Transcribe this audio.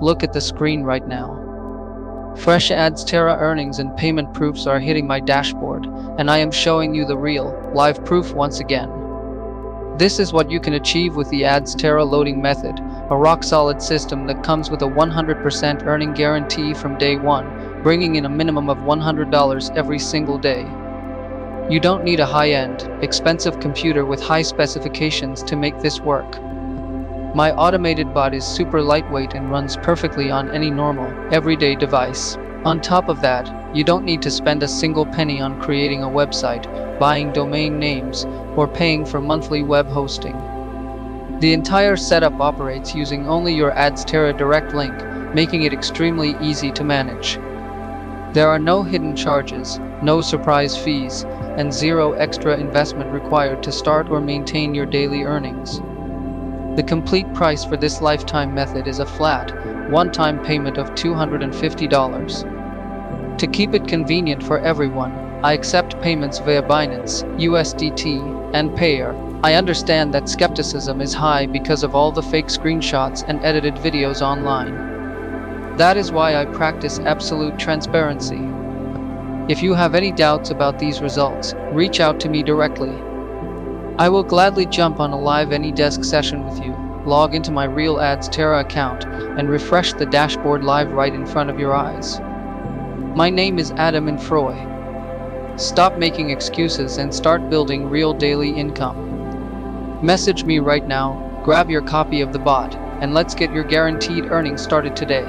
Look at the screen right now. Fresh Adsterra earnings and payment proofs are hitting my dashboard, and I am showing you the real, live proof once again. This is what you can achieve with the Adsterra loading method, a rock-solid system that comes with a 100% earning guarantee from day one, bringing in a minimum of $100 every single day. You don't need a high-end, expensive computer with high specifications to make this work. My automated bot is super lightweight and runs perfectly on any normal, everyday device. On top of that, you don't need to spend a single penny on creating a website, buying domain names, or paying for monthly web hosting. The entire setup operates using only your Adsterra direct link, making it extremely easy to manage. There are no hidden charges, no surprise fees, and zero extra investment required to start or maintain your daily earnings. The complete price for this lifetime method is a flat, one-time payment of $250. To keep it convenient for everyone, I accept payments via Binance, USDT, and Payout. I understand that skepticism is high because of all the fake screenshots and edited videos online. That is why I practice absolute transparency. If you have any doubts about these results, reach out to me directly. I will gladly jump on a live AnyDesk session with you, log into my real Adsterra account, and refresh the dashboard live right in front of your eyes. My name is Adam and Froy. Stop making excuses and start building real daily income. Message me right now, grab your copy of the bot, and let's get your guaranteed earnings started today.